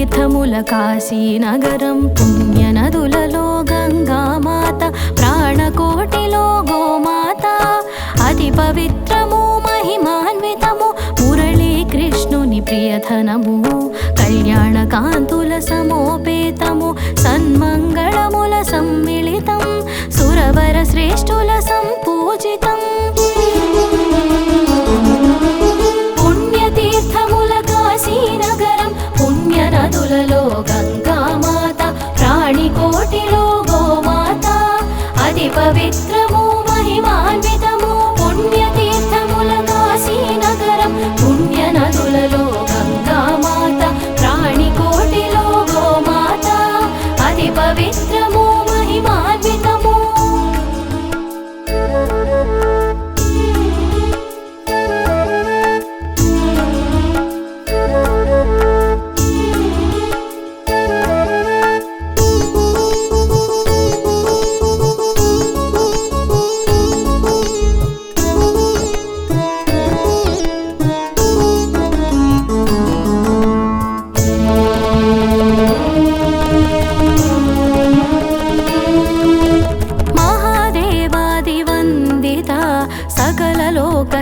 పుణ్యతీర్థముల కాశీనగరం పుణ్యనదులలో గంగామాత ప్రాణకోటిలో గోమాత అతి పవిత్రము మహిమాన్వితము మురళీ కృష్ణుని ప్రియధనము కళ్యాణ కాంతుల సమోపేతము సన్మంగళముల సమ్మిళితం సురవర శ్రేష్ఠుల సంపూజితం పుణ్యతీర్థముల కాశీనగరం పుణ్యనదులలో గంగామాత ప్రాణికోటిలో గోమాత అతి పవిత్రము మహిమాన్వితము పుణ్యతీర్థముల కాశీనగరం పుణ్యనదులలో గంగామాత ప్రాణికోటిలో గోమాత అతి పవిత్రము మహిమాన్వితము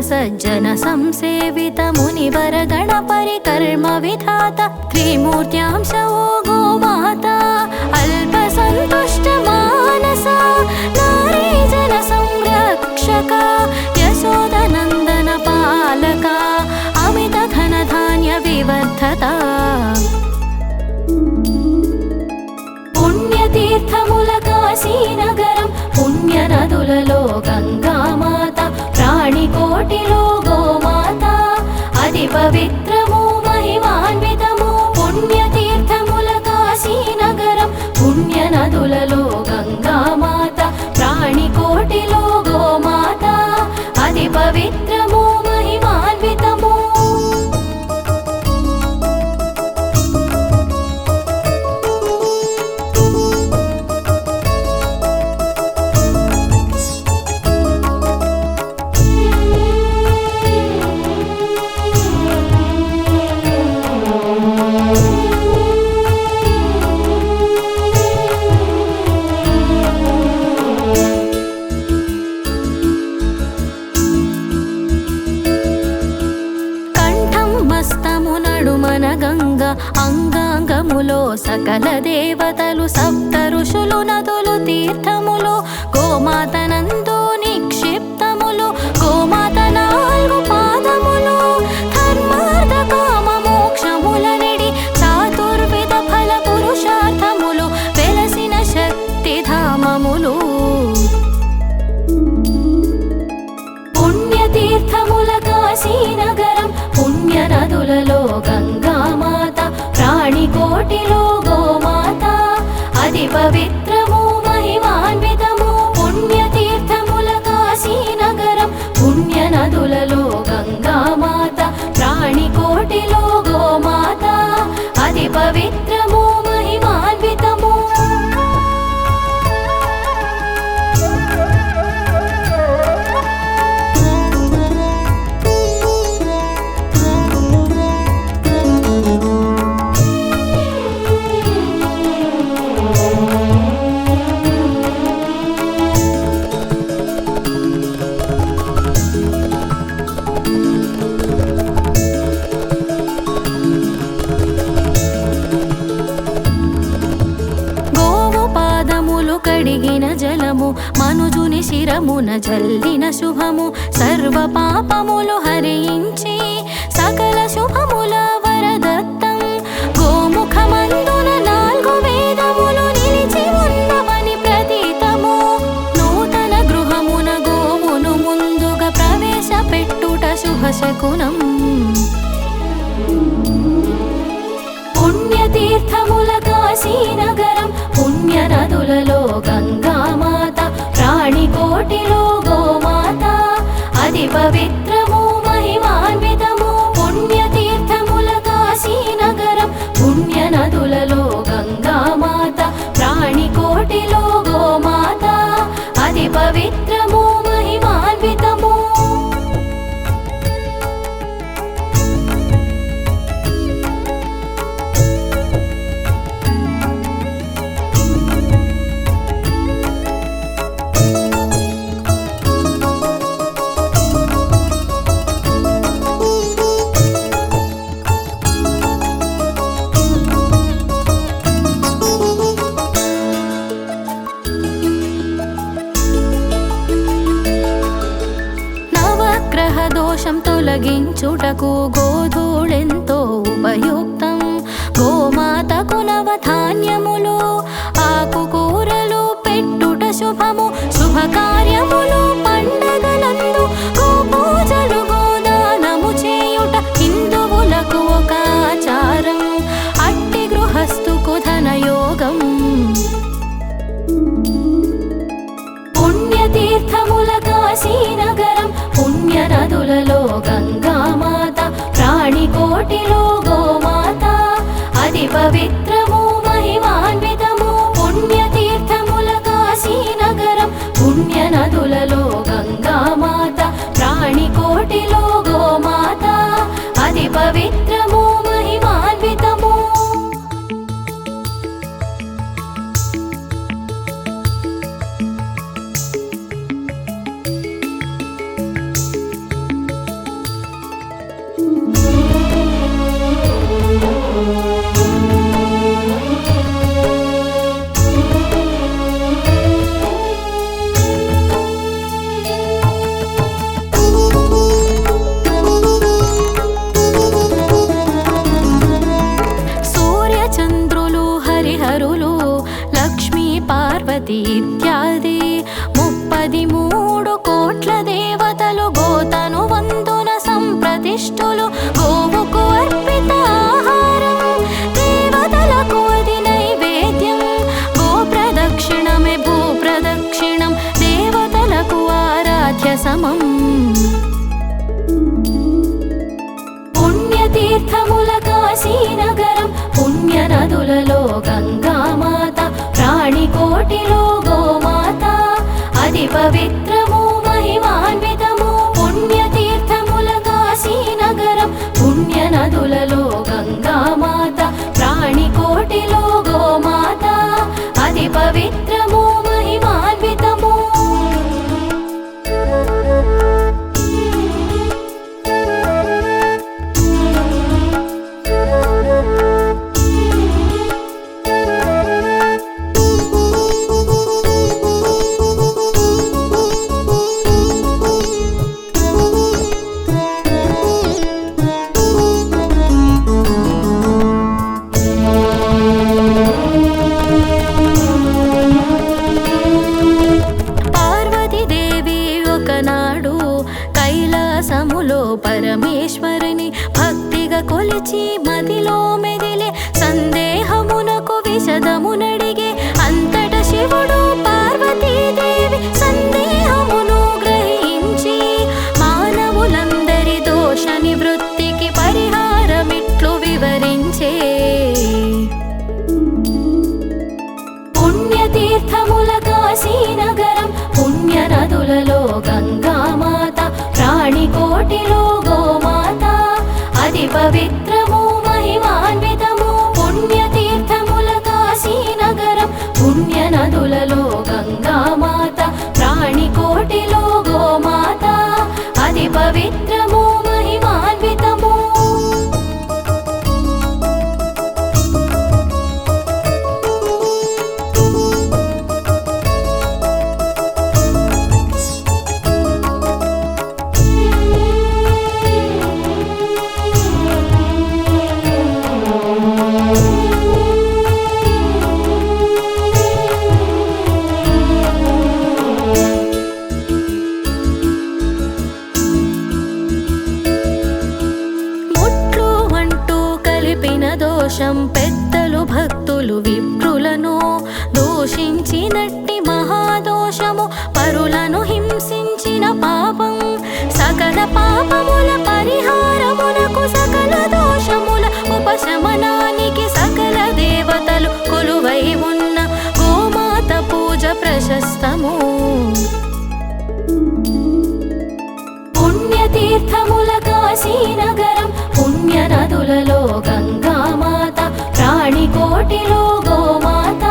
సజ్జన సంసేవిత మునివర గణపరి కర్మ విధాత త్రిమూర్త్యాంశ ఓ గోమాత అల్ప సంతుష్ట మానస నారీ జన సంరక్షక యశోదనందన పాలక అమిత ధన ధాన్య వివర్ధత పుణ్యతీర్థముల కాశీనగరం పుణ్యనదులలో గంగామాత ప్రాణికోటిలో గోమాత అతి పవిత్రము మహిమాన్వితము పుణ్యతీర్థముల కాశీనగరం పుణ్యనదులలో గంగామాత ప్రాణికోటిలో గోమాత అతి పవిత్రము మహిమాన్వితము అంగాంగములో సకల దేవతలు సప్త ఋషులు నదులు తీర్థములు గోమాత నందు నిక్షిప్తములు గోమాత నాలుగు పాదములు ధర్మార్థ కామ మోక్షముల నెడి చాతుర్విధ ఫల పురుషార్థములు వెలసిన శక్తి ధామములు పుణ్యతీర్థముల కాశీనగరం పుణ్యనదులలో గంగామాత ప్రాణికోటిలో గోమాత అతి పవిత్రము మహిమాన్వితము పుణ్యతీర్థముల కాశీనగరం పుణ్యనదులలో గంగామాత ప్రాణికోటిలో గోమాత అతి పవిత్రము మహిమాన్వితము కడిగిన జలము మనుజుని శిరమున జల్లిన శుభము సర్వ పాపములు హరించి సకల శుభముల వరదత్తం గోముఖమందున నాలుగు వేదములు నిలిచి ఉన్నవని ప్రతీతము నూతన గృహమున గోవును ముందుగా ప్రవేశపెట్టుట శుభశకునం పుణ్యతీర్థముల కాశీనగరం పుణ్యనదులలో గంగామాత ప్రాణికోటిలో గోమాత అతి పవిత్రము మహిమాన్వితము పుణ్యతీర్థముల కాశీనగరం పుణ్యనదులలో గంగామాత ప్రాణికోటిలో గోమాత అతి పవిత్రము మహిమాన్వితము కాచుటకు గోధూళెంతో ఉపయుక్తం. గోమాతకు నవధాన్యములు ఆకుకూరలు పెట్టుట శుభము. శుభకార్యములు పండగలందు గోపూజలు గోదానము చేయుట హిందువులకు ఒక ఆచారం. అట్టి గృహస్థుకు ధనయోగం. పుణ్యతీర్థముల కాశీనగరం పుణ్యనదులలో గంగామాత. ప్రాణికోటిలో గోమాత అతి పవిత్రము మహిమాన్వితము. పుణ్యతీర్థముల కాశీనగరం పుణ్యనదులలో గంగామాత. ప్రాణికోటిలో గోమాత అతి పవిత్రము మహిమాన్వితము. పార్వతి ఇత్యాది 33 కోట్ల దేవతలు గోతను వందున సంప్రతిష్ఠులు. గోవుకు అర్పిత ఆహారం దేవతలకు అది నైవేద్యం. గో ప్రదక్షిణమే భూ ప్రదక్షిణం దేవతలకు ఆరాధ్య సమం. పుణ్యతీర్థముల కాశీనగరం పుణ్యనదులలో గంగామాత. ప్రాణికోటిలో గోమాత అతి పవిత్రము మహిమాన్వితము. పుణ్యతీర్థముల కాశీనగరం పుణ్యనదులలో గంగామాత. ప్రాణికోటిలో గోమాత అతి పవిత్రము మహిమాన్వితము. కైలాసములో పరమేశ్వరుని భక్తిగా కొలిచి మదిలో మెదిలే సందేహమునకు విశదమునడిగే. అంతట శివుడు పార్వతీదేవి సందేహమును గ్రహించి మానవులందరి దోష నివృత్తికి పరిహారమిట్లు వివరించే. పుణ్యతీర్థముల కాశీనగరం పుణ్యనదులలో గంగామాత. ప్రాణికోటిలో గోమాత అతి పవిత్రము మహిమాన్వితము. పుణ్యతీర్థముల కాశీనగరం పుణ్యనదులలో గంగామాత. ప్రాణికోటిలో గోమాత అతి పవిత్రము మహిమాన్వితము. దోషం పెద్దలు భక్తులు విప్రులను దూషించినట్టి మహాదోషము. పరులను హింసించిన పాపం సకల పాపముల పరిహారమునకు సకల దోషముల ఉపశమనానికి సకల దేవతలు కొలువై ఉన్న గోమాత పూజ ప్రశస్తము. పుణ్యతీర్థముల కాశీనగరం పుణ్యనదులలో గంగామాత. ప్రాణికోటిలో గోమాత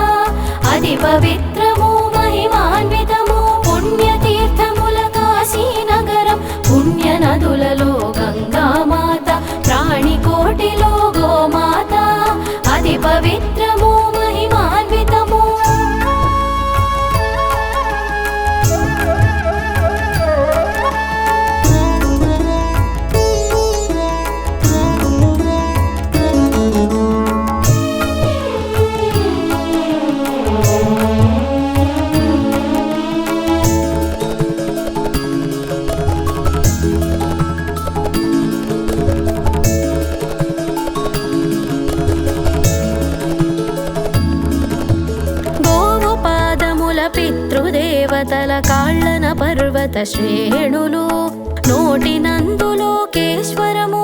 అతి పవిత్రము మహిమాన్వితము. పుణ్యతీర్థముల కాశీనగరం పుణ్యనదులలో గంగామాత. ప్రాణికోటిలో గోమాత అతి పవిత్రము మహిమాన్వితము. దేవతల కాళ్ళన పర్వత శ్రేణులు, నోటినందు లోకేశ్వరము,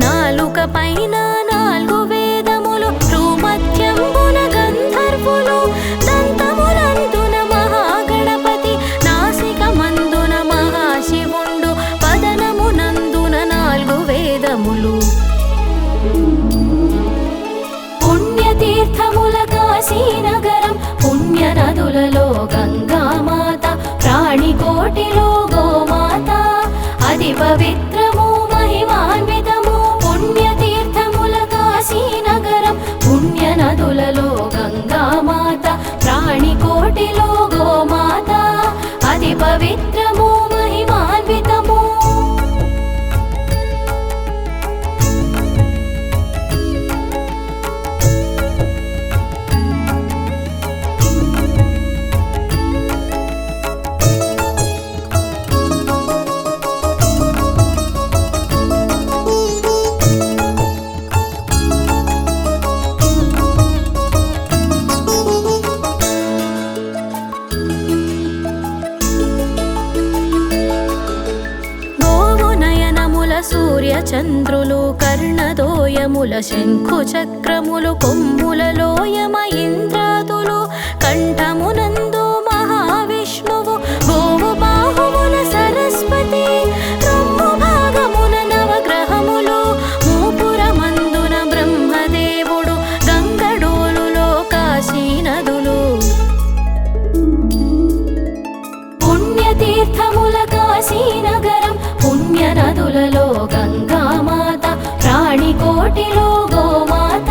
నాలుక పైన 4 వేదములు, భ్రూమధ్యంబున గంధర్వులు, దంతములందున మహాగణపతి, నాసికమందున మహాశివుండు, పదనమునందున 4 వేదములు. పుణ్యతీర్థముల కాశీనగరం, పుణ్యనదులలో గంగామాత, ప్రాణికోటిలో గోమాత, అతి పవిత్రము మహిమాన్వితము. పుణ్యతీర్థముల కాశీనగరం, పుణ్యనదులలో గంగామాత, ప్రాణికోటిలో గోమాత, అతి పవిత్రము మహిమాన్వితము. సూర్యచంద్రులు, కర్ణదోయముల శంఖు చక్రములు, కొమ్ములలో యమ ఇంద్రాదులు, కంఠమునందు మహావిష్ణువు, గోవు బాహువున సరస్వతి, రొమ్ము భాగమున నవగ్రహములు, మూపురమందున బ్రహ్మదేవుడు, గంగడోలులో కాశీనదులు. పుణ్యతీర్థముల కాశీనగరం, పుణ్యనదులలో గంగామాత, ప్రాణికోటిలో గోమాత,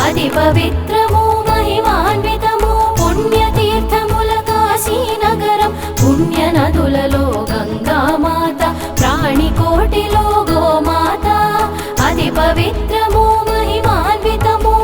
అతి పవిత్రము మహిమాన్వితము. పుణ్యతీర్థముల కాశీనగరం, పుణ్యనదులలో గంగామాత, ప్రాణికోటిలో గోమాత, అతి పవిత్రము మహిమాన్వితము.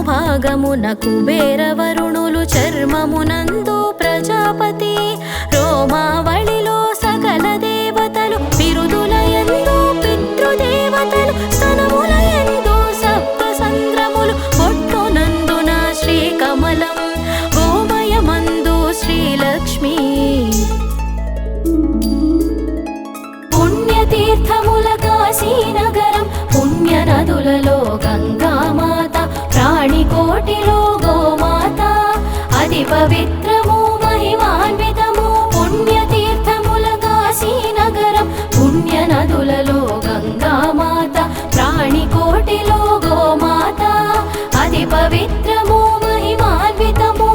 భాగమున కుబేర వరుణులు, చర్మమునందు ప్రజాపతి, రోమావళిలో సకల దేవతలు, బిరుదులయందు పితృదేవతలు, స్తనములయందు సప్త సంద్రములు, పొట్టునందున శ్రీకమలం, గోమయమందు శ్రీలక్ష్మి. పుణ్యతీర్థముల కాశీనగరం, పుణ్యనదులలో గంగామాత, ప్రాణికోటిలో గోమాత, అతి పవిత్రము మహిమాన్వితము. పుణ్యతీర్థముల కాశీనగరం, పుణ్యనదులలో గంగామాత, ప్రాణికోటిలో గోమాత, అతి పవిత్రము మహిమాన్వితము.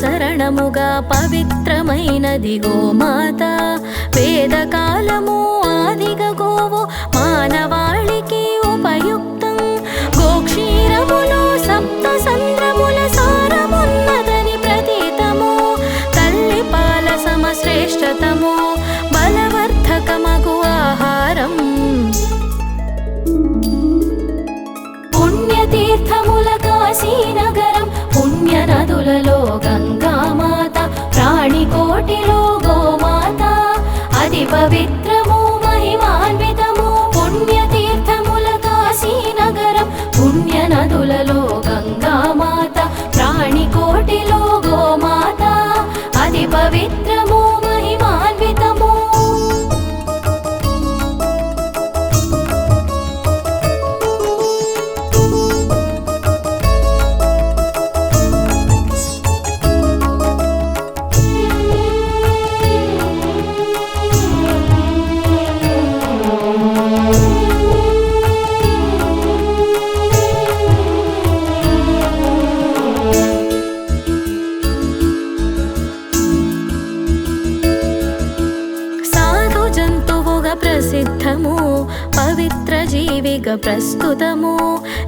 శరణముగా పవిత్రమైనది గోమాత, వేదకాలము ఆదిగ గోవు మానవాళికి ఉపయుక్తం. గోక్షీరములో సప్త సంద్రముల సారమున్నదని ప్రతీతము, తల్లి పాల సమశ్రేష్టతము, బలవర్ధకమగు ఆహారం. పుణ్యతీర్థముల కాశీనగరం, పుణ్యనదులలో గంగామాత, ప్రాణికోటిలో గోమాత, అతి పవిత్రము మహిమాన్వితము. పుణ్యతీర్థముల కాశీనగరం, పుణ్యనదులలో గంగామాత, ప్రాణికోటిలో గోమాత, అతి పవిత్రము మహిమాన్వితము. పవిత్ర జీవిగా ప్రస్తుతము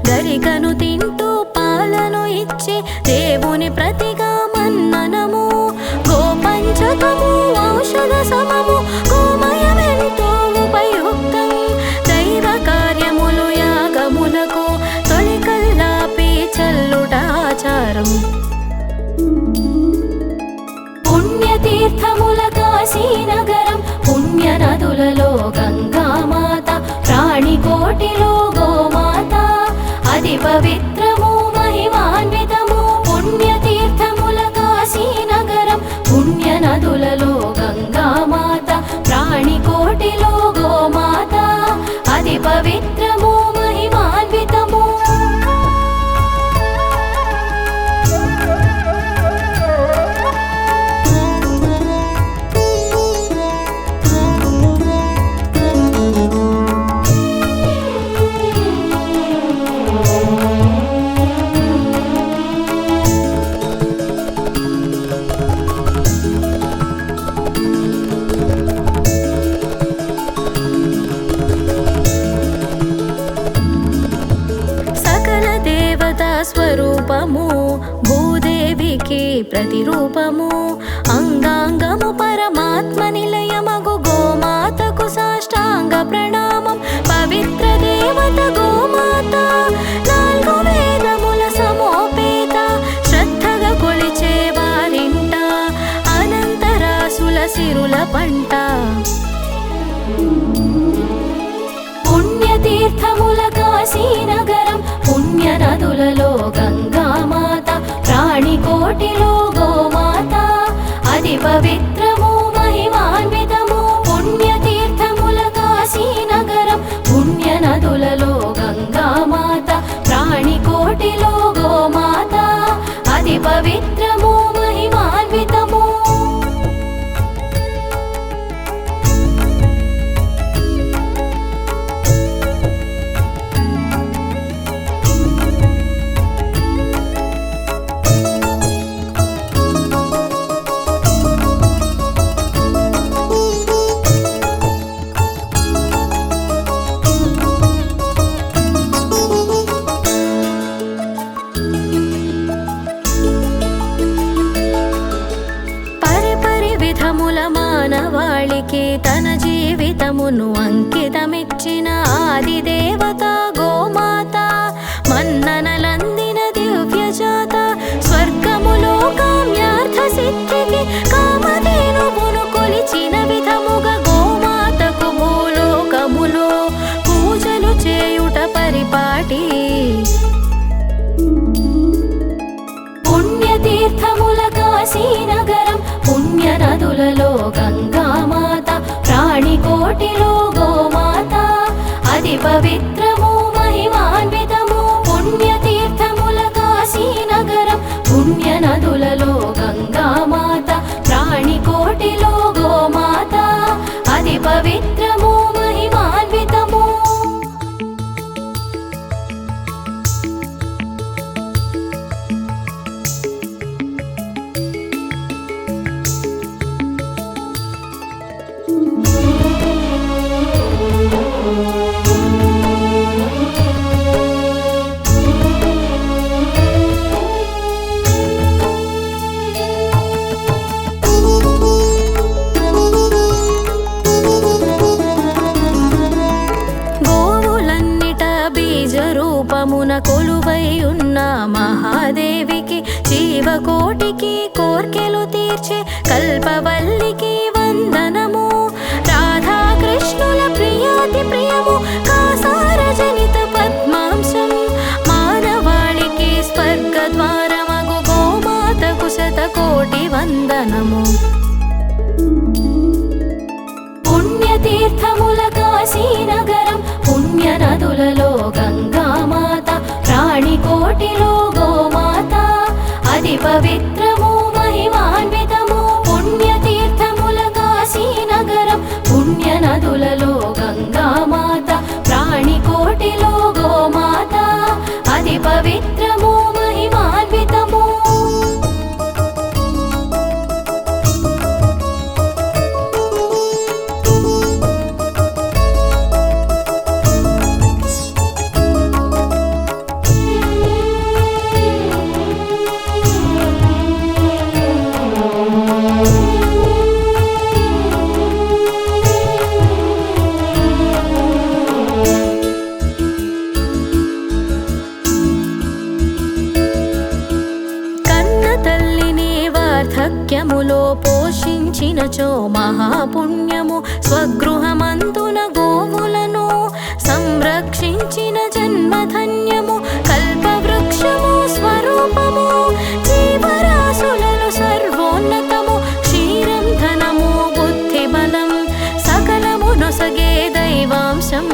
గరికను తింటూ పాలను ఇచ్చే దేవుని ప్రతిగా మన్మనము గోపంచకము ఔషధ సమము గోమయమెంతో ఉపయుక్తం దైవ కార్యములు యాగములకు తొలికల్లాపి చల్లుటాచారం పుణ్యతీర్థముల కాశీనగరం పుణ్యనదులలో గంగామాత ప్రాణికోటిలో గోమాత అది పవిత్రము మహిమాన్వితము పుణ్యతీర్థముల కాశీనగరం పుణ్యనదులలో గంగామాత ప్రాణికోటిలో గోమాత అది పవిత్రము మహిమాన్వితము స్వరూపము భూదేవికి ప్రతిరూపము అంగాంగము పరమాత్మ నిలయమగు గోమాతకు సాష్టాంగ ప్రణామం పవిత్ర దేవత గోమాత నాలుగు వేదముల సమోపేత శ్రద్ధగా కొలిచే వారింట అనంతరాసుల సిరుల పంట పుణ్యతీర్థముల కాశీనగరం పుణ్యనదులలో గంగామాత ప్రాణికోటిలో గోమాత అది పవిత్రము మహిమాన్వితము పుణ్యతీర్థముల కాశీనగరం పుణ్యనదులలో గంగామాత ప్రాణికోటిలో గోమాత అది పవిత్రము మహిమాన్వితము మానవాళికి తన జీవితమును అంకితమిచ్చిన ఆది దేవత గోమాత మన్ననలందిన దివ్యజాత స్వర్గములో కామ్యార్థ సిద్ధికి కామధేనువును కొలిచిన విధముగా గోమాతకు భూలోకములో పూజలు చేయుట పరిపాటి పుణ్యతీర్థముల కాశీనగరం పుణ్యనదులలో గంగామాత ప్రాణికోటిలో గోమాత అది పవిత్రము మహిమాన్వితము పుణ్యతీర్థముల కాశీనగరం పుణ్యనదులలో గంగామాత ప్రాణికోటిలో గోమాత అది పవిత్రము మహిమాన్వితము రూపమున కొలువై ఉన్న మహాదేవికి జీవకోటికి కోర్కెలు తీర్చే కల్పవల్లికి వందనము రాధాకృష్ణుల ప్రియాతి ప్రియము కాసారజనిత పద్మాంశం మానవాళికి స్వర్గద్వారమగు గోమాతకు శతకోటి వందనము పుణ్యతీర్థముల కాశీనగరం పుణ్యనదులలో గంగామాత ప్రాణికోటిలో గోమాత అది పవిత్రము మహిమాన్వితము పుణ్యతీర్థముల మహాపుణ్యము స్వగృహమందున గోవులను సంరక్షించిన జన్మధన్యము కల్పవృక్షము స్వరూపము జీవరాశులలో సర్వోన్నతము క్షీరం ధనము బుద్ధిబలం సకలము నొసగే దైవాంశం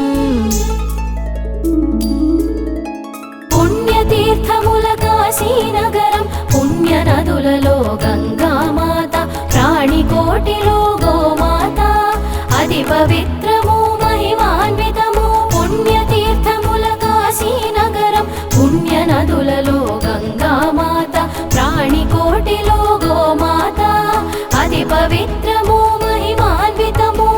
పుణ్యతీర్థముల కాశీనగరం పుణ్యనదులలో గంగామాత ప్రాణికోటిలో గోమాత అతి పవిత్రము మహిమాన్వితము పుణ్యతీర్థముల కాశీనగరం పుణ్యనదులలో గంగామాత ప్రాణికోటిలో గోమాత అతి పవిత్రము మహిమాన్వితము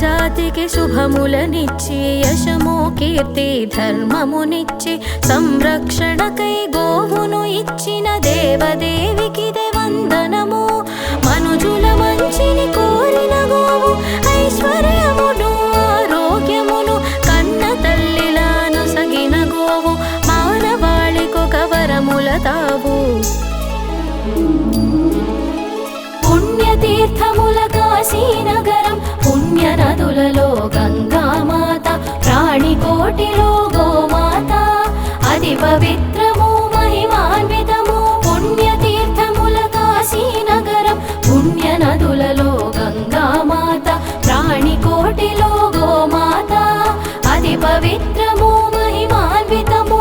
జాతికి శుభములనిచ్చి యశము కీర్తి ధర్మమునిచ్చి సంరక్షణకై గోవును ఇచ్చిన దేవదేవికి వందనము మనుజుల మంచిని కోరిన గోవు ఐశ్వర్యమును ఆరోగ్యమును కన్న తల్లిలాను సగిన గోవు మానవాళికొక వరముల తావు పుణ్యతీర్థముల కాశీనగరం పుణ్యనదులలో గంగామాత ప్రాణికోటిలో గోమాత అతి పవిత్రము మహిమాన్వితము పుణ్యతీర్థముల కాశీనగరం పుణ్యనదులలో గంగామాత ప్రాణికోటిలో గోమాత అతి పవిత్రము మహిమాన్వితము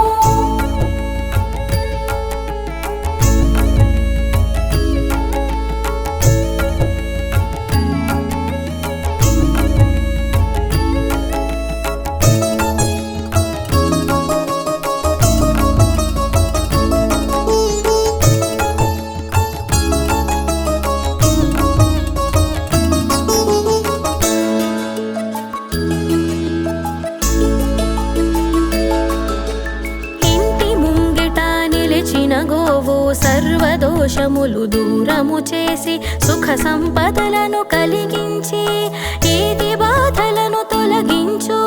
గోవు సర్వదోషములు దూరము చేసి సుఖ సంపదలను కలిగించి ఏది బాధలను తొలగించు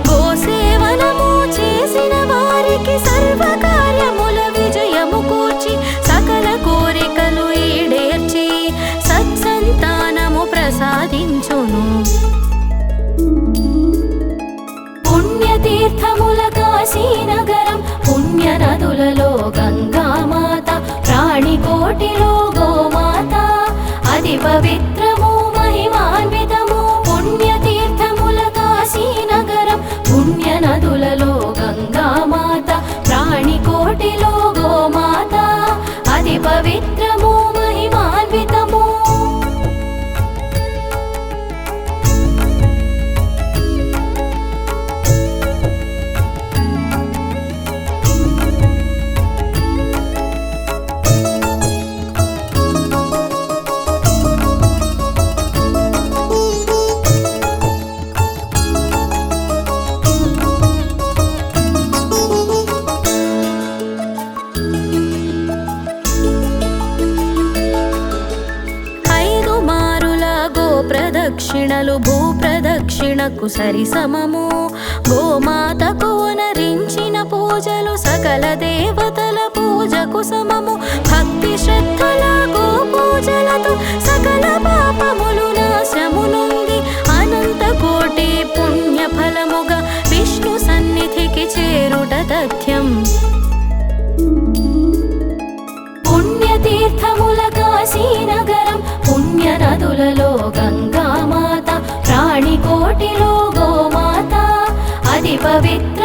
గోసేవనము చేసిన వారికి సర్వకార్యముల విజయము కూర్చి సకల కోరికలు ఈడేర్చి సత్సంతానము ప్రసాదించును పుణ్యతీర్థముల కాశీనగరం పుణ్యనదులలో గంగామాత ప్రాణికోటిలో గోమాత అతి పవిత్రము మహిమాన్వితము పుణ్యతీర్థముల కాశీనగరం పుణ్యనదులలో గంగామాత ప్రాణికోటిలో గోమాత అతి పవిత్రము మహిమాన్వితము ప్రదక్షిణలు భూ ప్రదక్షిణకు సరిసమము గోమాతకు నరించిన పూజలు సకల దేవతల పూజకు సమము భక్తి శ్రద్ధల గో పూజలతో సకల పాపములు నాశమునుంది అనంత కోటి పుణ్య ఫలముగా విష్ణు సన్నిధికి చేరుట తథ్యం పుణ్యతీర్థముల కాశీనగరం పుణ్యనదులలో గంగామాత ప్రాణికోటిలో గోమాత అతి పవిత్ర